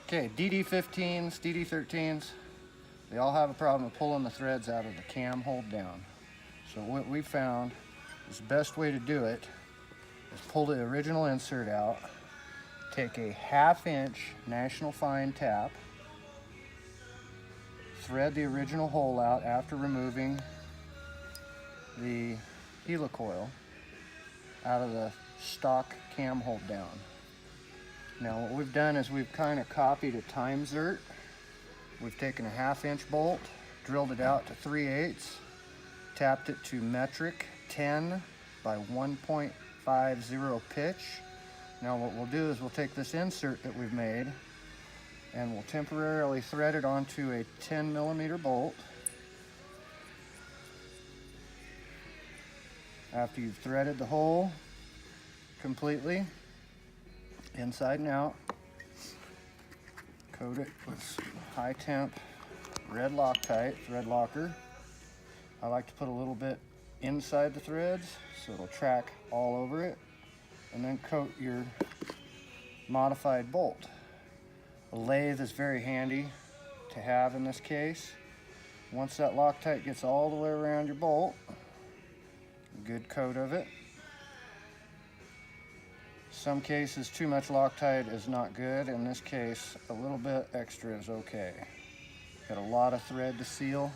Okay, DD15s, DD13s, they all have a problem with pulling the threads out of the cam hold down. So what we found is the best way to do it is pull the original insert out, take a 1/2 inch National Fine tap, thread the original hole out after removing the helicoil out of the stock cam hold down. Now what we've done is we've kind of copied a time zert. We've taken a 1/2 inch bolt, drilled it out to 3/8, tapped it to metric 10 by 1.50 pitch. Now what we'll do is we'll take this insert that we've made and we'll temporarily thread it onto a 10mm bolt. After you've threaded the hole completely, inside and out, coat it with high temp red Loctite thread locker. I like to put a little bit inside the threads so it'll track all over it, and then coat your modified bolt. A lathe is very handy to have in this case. Once that Loctite gets all the way around your bolt, a good coat of it. Some cases too much Loctite is not good. In this case, a little bit extra is okay. Got a lot of thread to seal.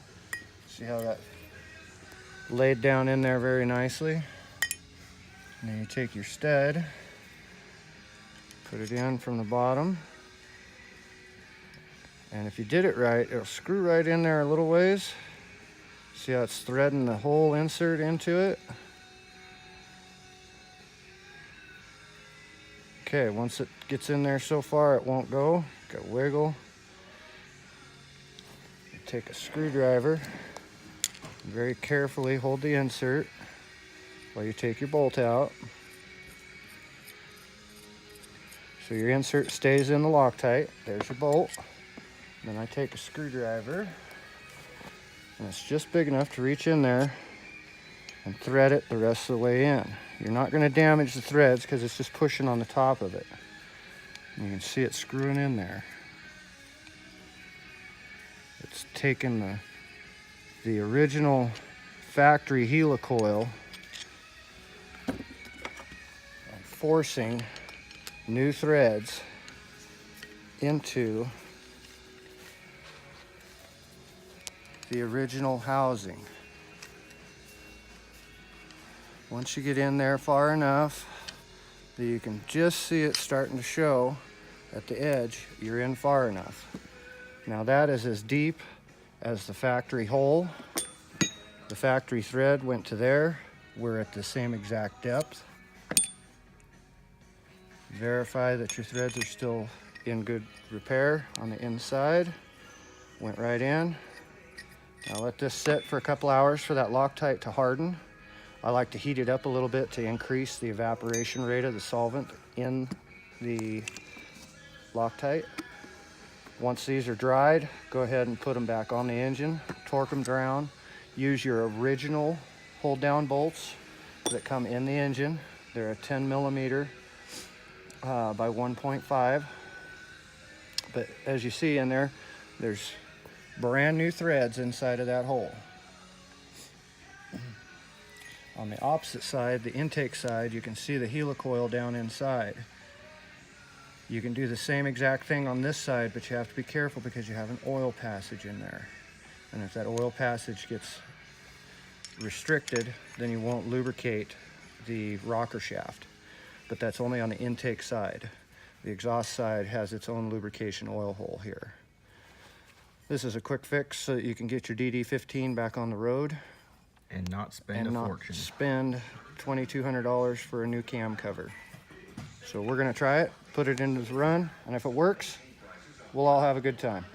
See how that laid down in there very nicely. And then you take your stud, put it in from the bottom. And if you did it right, it'll screw right in there a little ways. See how it's threading the whole insert into it? Okay, once it gets in there so far, it won't go. Got wiggle. Take a screwdriver, very carefully hold the insert while you take your bolt out. So your insert stays in the Loctite. There's your bolt. Then I take a screwdriver, and it's just big enough to reach in there and thread it the rest of the way in. You're not going to damage the threads because it's just pushing on the top of it. And you can see it screwing in there. It's taking the original factory helicoil and forcing new threads into the original housing. Once you get in there far enough that you can just see it starting to show at the edge, you're in far enough. Now that is as deep as the factory hole. The factory thread went to there. We're at the same exact depth. Verify that your threads are still in good repair on the inside. Went right in. Now let this sit for a couple hours for that Loctite to harden. I like to heat it up a little bit to increase the evaporation rate of the solvent in the Loctite. Once these are dried, go ahead and put them back on the engine, torque them down. Use your original hold down bolts that come in the engine. They're a 10mm by 1.5. But as you see in there, there's brand new threads inside of that hole. On the opposite side, the intake side, you can see the helicoil down inside. You can do the same exact thing on this side, but you have to be careful because you have an oil passage in there. And if that oil passage gets restricted, then you won't lubricate the rocker shaft. But that's only on the intake side. The exhaust side has its own lubrication oil hole here. This is a quick fix so that you can get your DD15 back on the road. And not spend a fortune. Spend $2,200 for a new cam cover. So we're gonna try it, put it into the run, and if it works, we'll all have a good time.